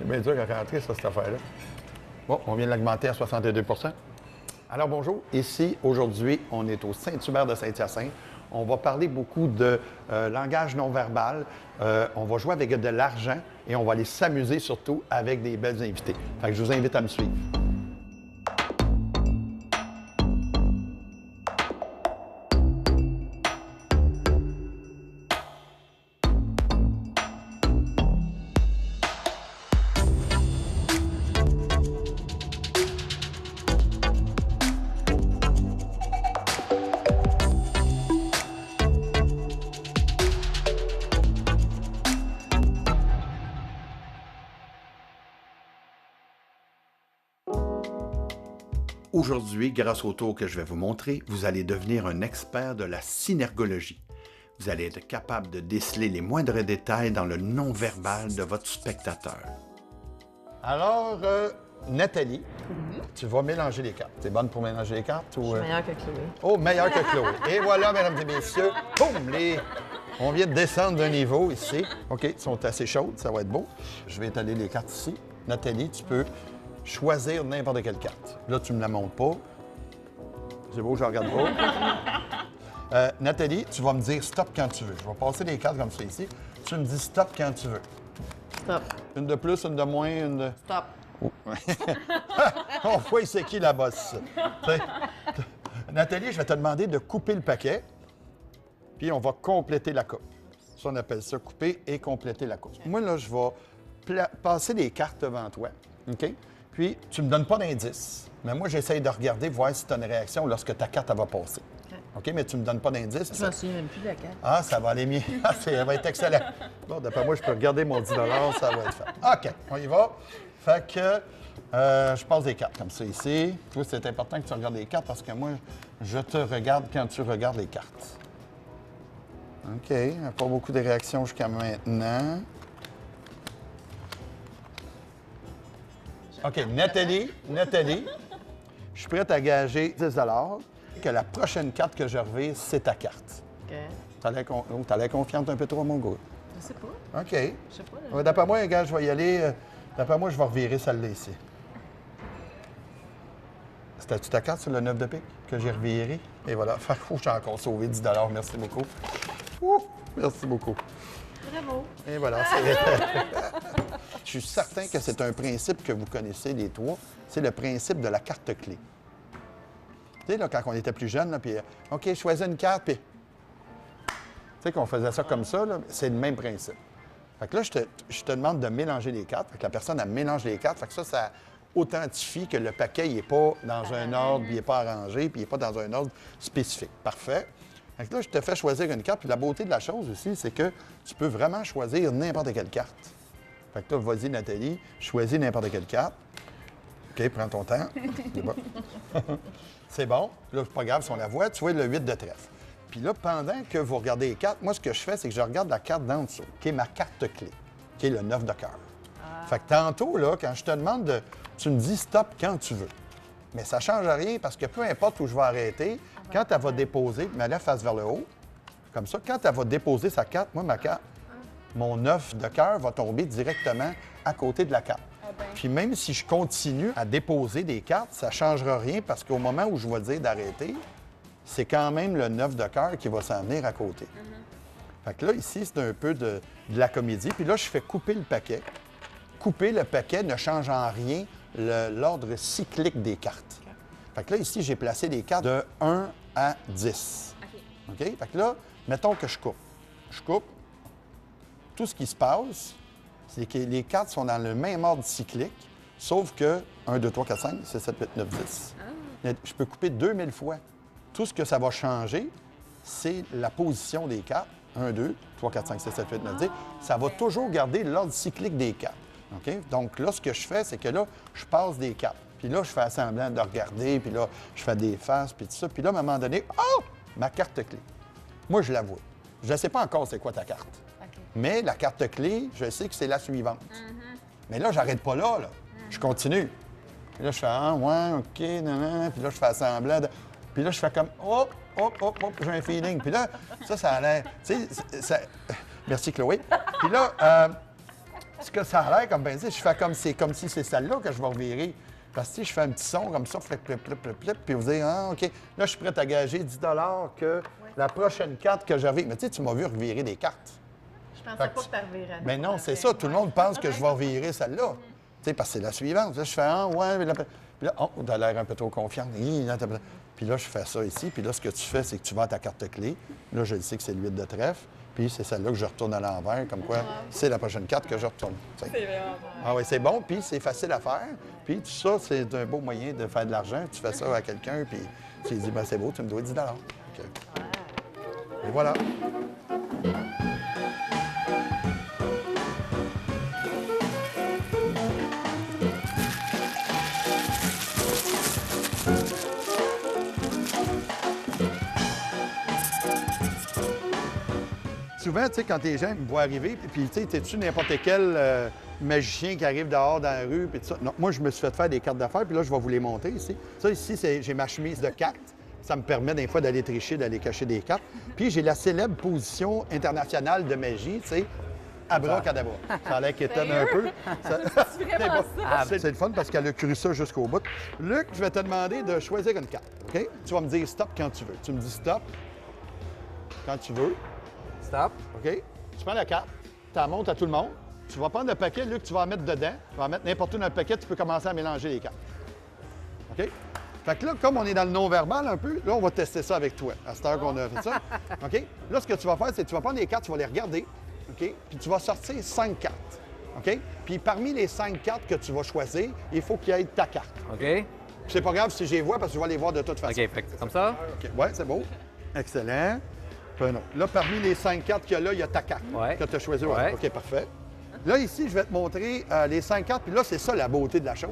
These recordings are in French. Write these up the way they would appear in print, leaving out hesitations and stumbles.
C'est bien dur à rentrer, ça, cette affaire-là. Bon, on vient de l'augmenter à 62 %. Alors, bonjour. Ici, aujourd'hui, on est au Saint-Hubert de Saint-Hyacinthe. On va parler beaucoup de langage non-verbal. On va jouer avec de l'argent et on va aller s'amuser surtout avec des belles invités. Fait que je vous invite à me suivre. Aujourd'hui, grâce au tour que je vais vous montrer, vous allez devenir un expert de la synergologie. Vous allez être capable de déceler les moindres détails dans le non-verbal de votre spectateur. Alors, Nathalie, tu vas mélanger les cartes. Tu es bonne pour mélanger les cartes? Ou, Je suis meilleure que Chloé. Oh, meilleure que Chloé. Et voilà, mesdames et messieurs, boum, on vient de descendre d'un niveau ici. OK, ils sont assez chaudes, ça va être beau. Je vais étaler les cartes ici. Nathalie, tu peux choisir n'importe quelle carte. Là, tu me la montres pas. C'est beau, je la regarde pas. Nathalie, tu vas me dire stop quand tu veux. Je vais passer les cartes comme ça ici. Tu me dis stop quand tu veux. Stop. Une de plus, une de moins, une de... Stop. Oh. On voit c'est qui la bosse. Nathalie, je vais te demander de couper le paquet, puis on va compléter la coupe. Ça, on appelle ça couper et compléter la coupe. Moi, là, je vais passer les cartes devant toi, OK? Puis, tu ne me donnes pas d'indice, mais moi, j'essaye de regarder, voir si tu as une réaction lorsque ta carte elle va passer. OK? Mais tu ne me donnes pas d'indice. Je m'en souviens même plus de la carte. Ah, ça va aller mieux. Ça va être excellent. Bon, d'après moi, je peux regarder mon 10 $, ça va être fait. OK, on y va. Fait que je passe des cartes comme ça ici. Toi, c'est important que tu regardes les cartes parce que moi, je te regarde quand tu regardes les cartes. OK, il n'y a pas beaucoup de réactions jusqu'à maintenant. OK, Nathalie, je suis prête à gager 10 $ que la prochaine carte que je revise, c'est ta carte. OK. T'as l'air confiante un peu trop, mon gars. Je sais pas. OK. Je sais pas. Là. D'après moi, gars, je vais y aller. D'après moi, je vais revirer celle-là ici. C'était-tu ta carte sur le 9 de pique que j'ai reviré? Et voilà. J'ai encore sauvé 10 $. Merci beaucoup. Merci beaucoup. Bravo. Et voilà. Je suis certain que c'est un principe que vous connaissez, les trois. C'est le principe de la carte clé. Tu sais, là, quand on était plus jeune, là, puis OK, choisis une carte, puis... Tu sais qu'on faisait ça comme ça, là, c'est le même principe. Fait que là, je te demande de mélanger les cartes. Fait que la personne, elle mélange les cartes. Fait que ça authentifie que le paquet, il n'est pas dans un ordre, puis il n'est pas arrangé, puis il n'est pas dans un ordre spécifique. Parfait. Fait que là, je te fais choisir une carte. Puis la beauté de la chose aussi, c'est que tu peux vraiment choisir n'importe quelle carte. Fait que là, vas-y, Nathalie, choisis n'importe quelle carte. OK, prends ton temps. C'est bon. C'est bon. Là, c'est pas grave si on la voit. Tu vois le 8 de trèfle. Puis là, pendant que vous regardez les cartes, moi, ce que je fais, c'est que je regarde la carte d'en dessous, qui est ma carte clé, qui est le 9 de cœur. Fait que tantôt, là, quand je te demande tu me dis stop quand tu veux. Mais ça ne change rien parce que peu importe où je vais arrêter, quand elle va déposer, mets la face vers le haut, comme ça, quand elle va déposer sa carte, moi, ma carte, mon 9 de cœur va tomber directement à côté de la carte. Puis même si je continue à déposer des cartes, ça ne changera rien parce qu'au moment où je vais dire d'arrêter, c'est quand même le 9 de cœur qui va s'en venir à côté. Fait que là, ici, c'est un peu de la comédie. Puis là, je fais couper le paquet. Couper le paquet ne change en rien l'ordre cyclique des cartes. Fait que là, ici, j'ai placé les cartes de 1 à 10. OK? Fait que là, mettons que je coupe. Je coupe. Tout ce qui se passe, c'est que les cartes sont dans le même ordre cyclique, sauf que 1, 2, 3, 4, 5, 6, 7, 8, 9, 10. Je peux couper 2000 fois. Tout ce que ça va changer, c'est la position des cartes. 1, 2, 3, 4, 5, 6, 7, 8, 9, 10. Ça va toujours garder l'ordre cyclique des cartes. OK? Donc là, ce que je fais, c'est que là, je passe des cartes. Puis là, je fais semblant de regarder, puis là, je fais des faces, puis tout ça. Puis là, à un moment donné, oh! Ma carte clé. Moi, je la vois. Je ne sais pas encore c'est quoi ta carte. OK. Mais la carte clé, je sais que c'est la suivante. Mais là, j'arrête pas là. Je continue. Puis là, je fais, ah, ouais, OK, nan. Puis là, je fais semblant de... Puis là, je fais comme, hop, j'ai un feeling. Puis là, ça a l'air... Tu sais, ça... Merci, Chloé. Puis là, ce que ça a l'air comme ben, je fais comme si c'est celle-là que je vais revirer. Parce que je fais un petit son comme ça, puis vous dites, ah, OK, là, je suis prêt à gager 10 que la prochaine carte que j'avais. Mais tu m'as vu revirer des cartes. Je pensais pas que tu revirais. Mais non, c'est ça. Tout le monde pense que je vais revirer celle-là. Tu sais, parce que c'est la suivante. Là, je fais, ah, ouais, puis là, oh, t'as l'air un peu trop confiant. Puis là, je fais ça ici. Puis là, ce que tu fais, c'est que tu vas à ta carte clé. Là, je le sais que c'est le 8 de trèfle. Puis c'est celle-là que je retourne à l'envers, comme quoi c'est la prochaine carte que je retourne. C'est vraiment Ah oui, c'est bon, puis c'est facile à faire. Puis tout ça, c'est un beau moyen de faire de l'argent. Tu fais ça à quelqu'un, puis tu lui dis, ben c'est beau, tu me dois 10 OK. Et voilà. Souvent, tu sais, quand les gens me voient arriver, puis tu sais, t'es-tu n'importe quel magicien qui arrive dehors dans la rue, puis tout ça? Non, moi, je me suis fait faire des cartes d'affaires, puis là, je vais vous les montrer ici. Ça, ici, j'ai ma chemise de cartes. Ça me permet des fois d'aller tricher, d'aller cacher des cartes. Puis j'ai la célèbre position internationale de magie, tu sais, abracadabra. Ça a l'air qu'étonne un peu. C'est vraiment ça. C'est le fun parce qu'elle a cru ça jusqu'au bout. Luc, je vais te demander de choisir une carte, OK? Tu vas me dire stop quand tu veux. Tu me dis stop quand tu veux. Stop. OK? Tu prends la carte, tu la montres à tout le monde. Tu vas prendre le paquet, Luc, tu vas en mettre dedans. Tu vas en mettre n'importe où dans le paquet, tu peux commencer à mélanger les cartes. OK? Fait que là, comme on est dans le non-verbal un peu, là, on va tester ça avec toi, à cette heure qu'on a fait ça. OK? Là, ce que tu vas faire, c'est que tu vas prendre les cartes, tu vas les regarder, OK? Puis tu vas sortir 5 cartes. OK? Puis parmi les 5 cartes que tu vas choisir, il faut qu'il y ait ta carte. OK. Puis c'est pas grave si je les vois parce que je vais les voir de toute façon. OK, fait que comme ça? OK. Ouais, c'est beau. Excellent. Puis un autre. Là, parmi les 5 cartes qu'il y a là, il y a ta carte que tu as choisie. Ouais. OK, parfait. Là, ici, je vais te montrer les 5 cartes. Puis là, c'est ça la beauté de la chose.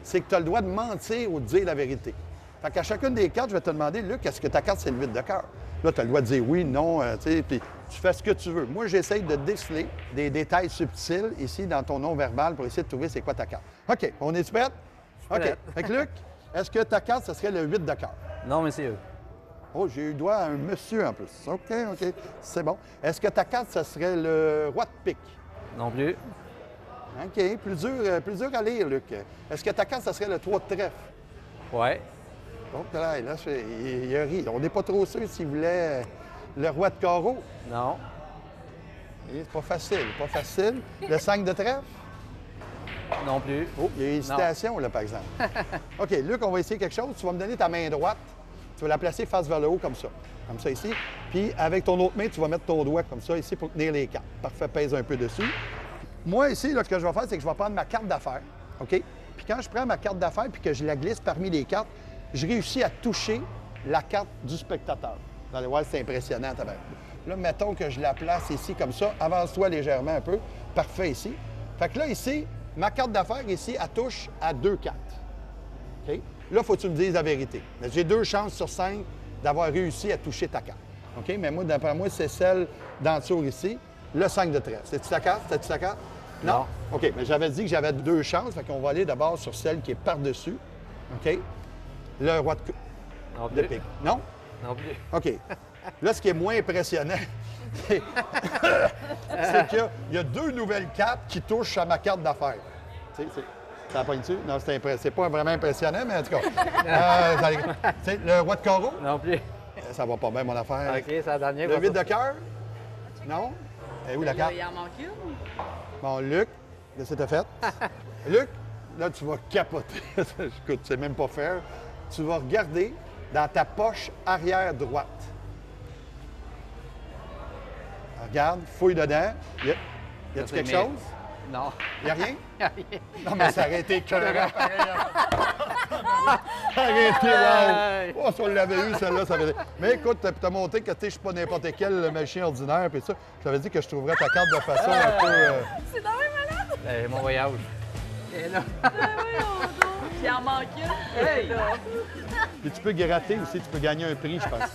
C'est que tu as le droit de mentir ou de dire la vérité. Fait qu'à chacune des cartes, je vais te demander, Luc, est-ce que ta carte, c'est le 8 de cœur? Là, tu as le droit de dire oui, non, tu sais, puis tu fais ce que tu veux. Moi, j'essaye de déceler des détails subtils ici dans ton non-verbal pour essayer de trouver c'est quoi ta carte. OK, on est prête? OK. Fait que Luc, est-ce que ta carte, ce serait le 8 de cœur? Non, monsieur. Oh, j'ai eu droit à un monsieur en plus. OK, OK, c'est bon. Est-ce que ta carte, ce serait le roi de pique? Non plus. OK, plus dur à lire, Luc. Est-ce que ta carte, ce serait le 3 de trèfle? Ouais. Donc là, il a ri. On n'est pas trop sûr s'il voulait le roi de carreau. Non. Et c'est pas facile, pas facile. Le 5 de trèfle? Non plus. Oh, il y a une hésitation, là, par exemple. OK, Luc, on va essayer quelque chose. Tu vas me donner ta main droite. Tu vas la placer face vers le haut, comme ça ici. Puis avec ton autre main, tu vas mettre ton doigt comme ça ici pour tenir les cartes. Parfait, pèse un peu dessus. Moi, ici, là, ce que je vais faire, c'est que je vais prendre ma carte d'affaires, OK? Puis quand je prends ma carte d'affaires puis que je la glisse parmi les cartes, je réussis à toucher la carte du spectateur. Vous allez voir, c'est impressionnant. Là, mettons que je la place ici comme ça. Avance-toi légèrement un peu. Parfait ici. Fait que là, ici, ma carte d'affaires, ici, elle touche à 2 cartes. OK? Là, il faut que tu me dises la vérité. J'ai 2 chances sur 5 d'avoir réussi à toucher ta carte. OK? Mais moi, d'après moi, c'est celle d'en dessous ici, le 5 de trèfle. C'est-tu ta carte? C'est-tu ta carte? Non? OK, mais j'avais dit que j'avais 2 chances, fait qu'on va aller d'abord sur celle qui est par-dessus. OK? Le roi de pique. Non? Non plus. OK. Là, ce qui est moins impressionnant, c'est qu'il y a 2 nouvelles cartes qui touchent à ma carte d'affaires. Tu sais, ça pogne dessus? Non, c'est pas vraiment impressionnant, mais en tout cas. Le roi de carreau? Non plus. Ça va pas bien, mon affaire. OK, c'est la dernière. Le 8 de cœur? Non? Et où la carte? Il en manque une. Bon, Luc, là, c'était fait. Luc, là, tu vas capoter. Écoute, c'est même pas faire. Tu vas regarder dans ta poche arrière droite. Regarde, fouille dedans. Y a-tu quelque chose? Non. Y a rien? Y a rien. Non, mais ça aurait été écœurant, pareil. Ça aurait été, wow! Oh, si on l'avait eu, celle-là, ça avait été... Mais écoute, t'as montré que je suis pas n'importe quel machin ordinaire, puis ça. Je t'avais dit que je trouverais ta carte de façon un peu... C'est dans les malade. Ben, mon voyage. Et là. Il en manque une. Hey! Puis tu peux gratter aussi, tu peux gagner un prix, je pense.